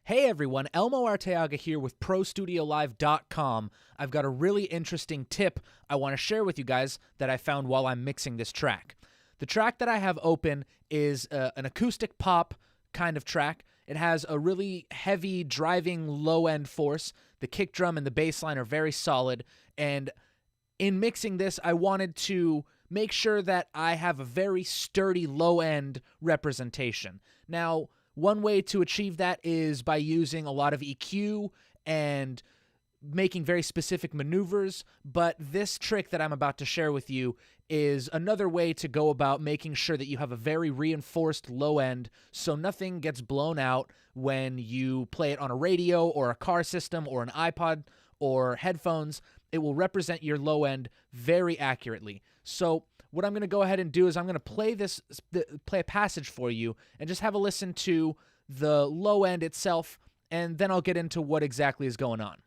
Hey everyone, Elmo Arteaga here with ProStudioLive.com. I've got a really interesting tip I want to share with you guys that I found while I'm mixing this track. The track that I have open is an acoustic pop kind of track. It has a really heavy driving low-end force. The kick drum and the bass line are very solid, and in mixing this, I wanted to make sure that I have a very sturdy low-end representation. Now, one way to achieve that is by using a lot of EQ and making very specific maneuvers, but this trick that I'm about to share with you is another way to go about making sure that you have a very reinforced low end so nothing gets blown out when you play it on a radio or a car system or an iPod or headphones. It will represent your low end very accurately. So what I'm going to go ahead and do is I'm going to play a passage for you and just have a listen to the low end itself, and then I'll get into what exactly is going on.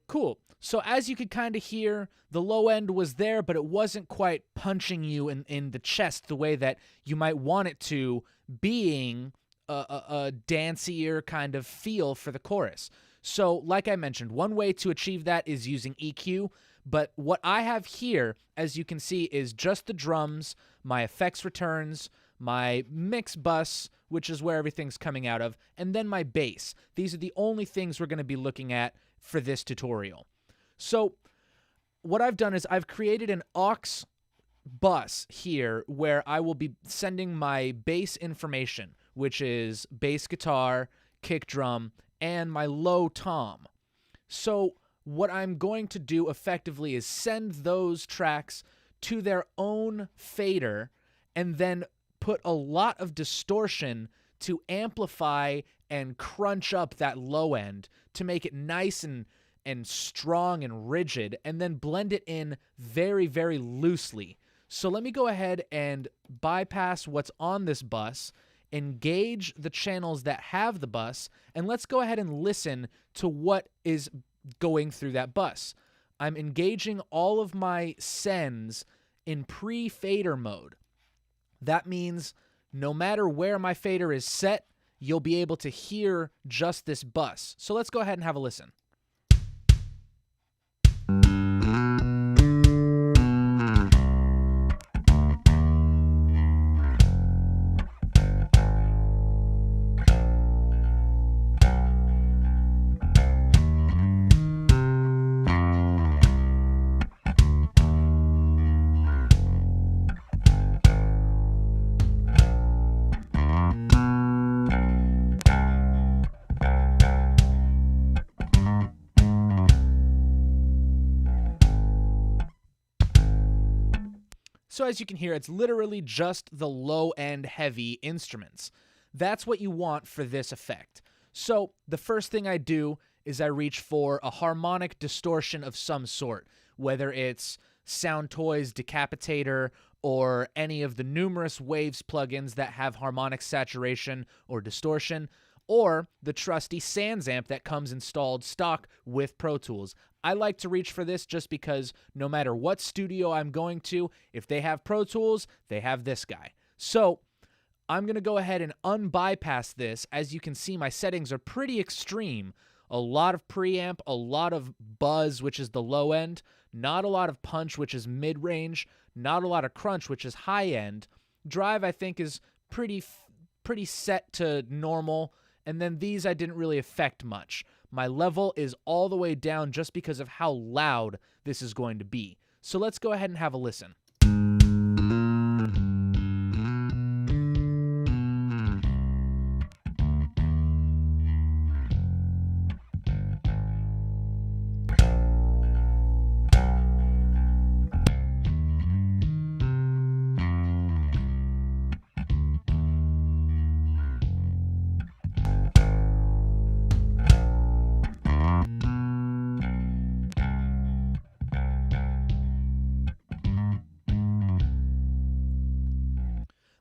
Cool. So as you could kind of hear, the low end was there, but it wasn't quite punching you in the chest the way that you might want it to, being a dancier kind of feel for the chorus. So like I mentioned, one way to achieve that is using EQ, but what I have here, as you can see, is just the drums, my effects returns, my mix bus, which is where everything's coming out of, and then my bass. These are the only things we're going to be looking at for this tutorial. So what I've done is I've created an AUX bus here where I will be sending my bass information, which is bass guitar, kick drum, and my low tom. So what I'm going to do effectively is send those tracks to their own fader and then put a lot of distortion to amplify and crunch up that low end to make it nice and strong and rigid, and then blend it in very, very loosely. So let me go ahead and bypass what's on this bus, engage the channels that have the bus, and let's go ahead and listen to what is going through that bus. I'm engaging all of my sends in pre-fader mode. That means no matter where my fader is set, you'll be able to hear just this bus. So let's go ahead and have a listen. So as you can hear, it's literally just the low-end heavy instruments. That's what you want for this effect. So the first thing I do is I reach for a harmonic distortion of some sort, whether it's Sound Toys Decapitator or any of the numerous Waves plugins that have harmonic saturation or distortion, or the trusty Sans amp that comes installed stock with Pro Tools. I like to reach for this just because no matter what studio I'm going to, if they have Pro Tools, they have this guy. So I'm going to go ahead and unbypass this. As you can see, my settings are pretty extreme. A lot of preamp, a lot of buzz, which is the low end, not a lot of punch, which is mid-range, not a lot of crunch, which is high end. Drive, I think, is pretty set to normal. And then these I didn't really affect much. My level is all the way down just because of how loud this is going to be. So let's go ahead and have a listen.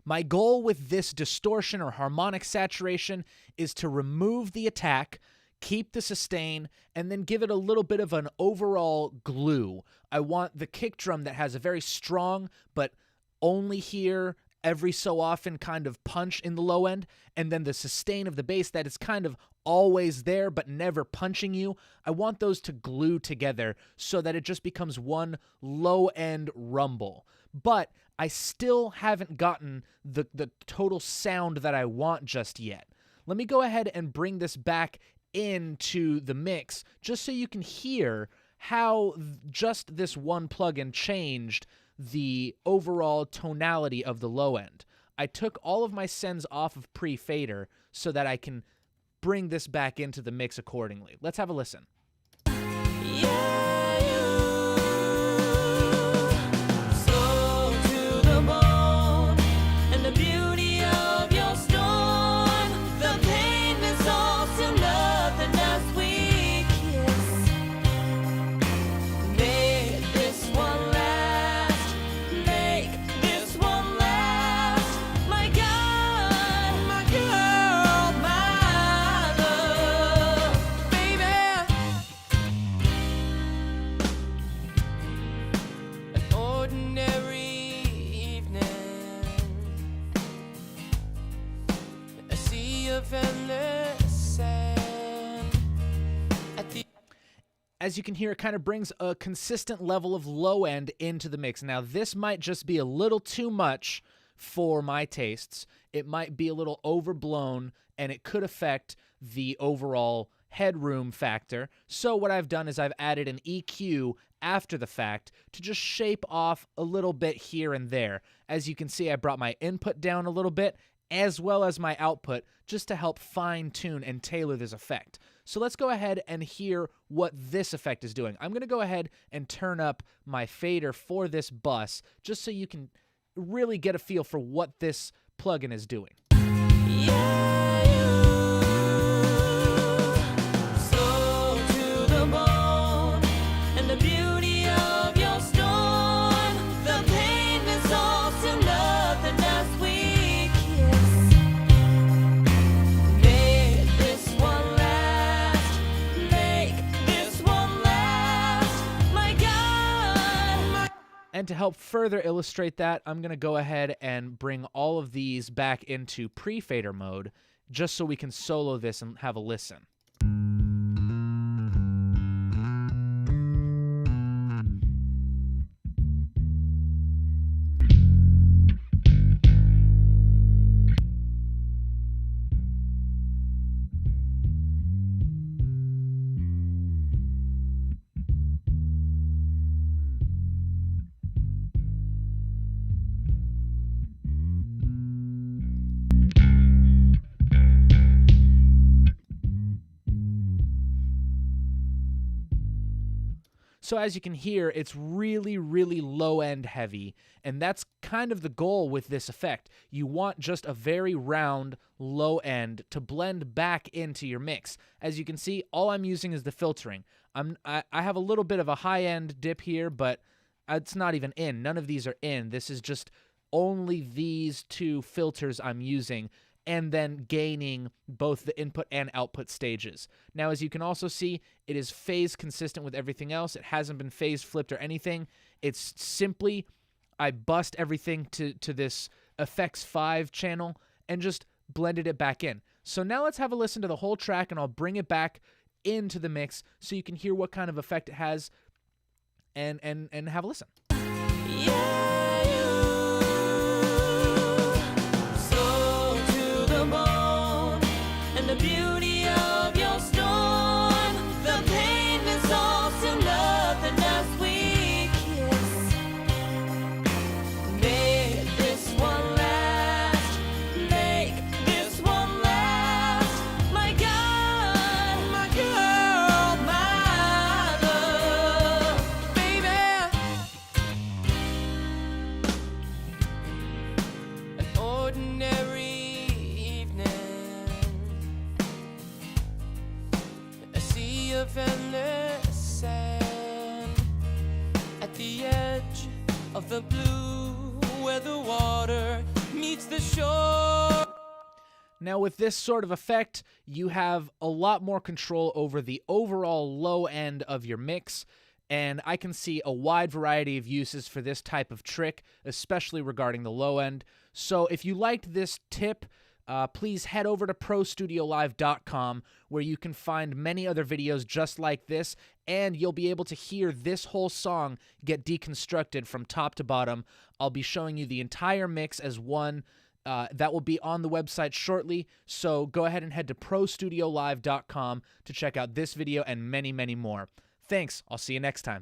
My goal with this distortion or harmonic saturation is to remove the attack, keep the sustain, and then give it a little bit of an overall glue. I want the kick drum that has a very strong but only here every so often kind of punch in the low end, and then the sustain of the bass that is kind of always there but never punching you. I want those to glue together so that it just becomes one low end rumble. But I still haven't gotten the total sound that I want just yet. Let me go ahead and bring this back into the mix just so you can hear how just this one plugin changed the overall tonality of the low end. I took all of my sends off of pre-fader so that I can bring this back into the mix accordingly. Let's have a listen. As you can hear, it kind of brings a consistent level of low end into the mix. Now, this might just be a little too much for my tastes. It might be a little overblown, and it could affect the overall headroom factor. So what I've done is I've added an EQ after the fact to just shape off a little bit here and there. As you can see, I brought my input down a little bit, as well as my output, just to help fine-tune and tailor this effect. So let's go ahead and hear what this effect is doing. I'm going to go ahead and turn up my fader for this bus just so you can really get a feel for what this plugin is doing. And to help further illustrate that, I'm going to go ahead and bring all of these back into pre-fader mode just so we can solo this and have a listen. So as you can hear, it's really, really low-end heavy, and that's kind of the goal with this effect. You want just a very round, low end to blend back into your mix. As you can see, all I'm using is the filtering. I have a little bit of a high-end dip here, but it's not even in. None of these are in. This is just only these two filters I'm using, and then gaining both the input and output stages. Now, as you can also see, it is phase consistent with everything else. It hasn't been phase flipped or anything. It's simply, I bust everything to this Effects 5 channel and just blended it back in. So now let's have a listen to the whole track, and I'll bring it back into the mix so you can hear what kind of effect it has and have a listen. Of the blue where the water meets the shore. Now, with this sort of effect, you have a lot more control over the overall low end of your mix, and I can see a wide variety of uses for this type of trick, especially regarding the low end. So if you liked this tip, please head over to prostudiolive.com, where you can find many other videos just like this, and you'll be able to hear this whole song get deconstructed from top to bottom. I'll be showing you the entire mix as one. That will be on the website shortly, so go ahead and head to prostudiolive.com to check out this video and many, many more. Thanks. I'll see you next time.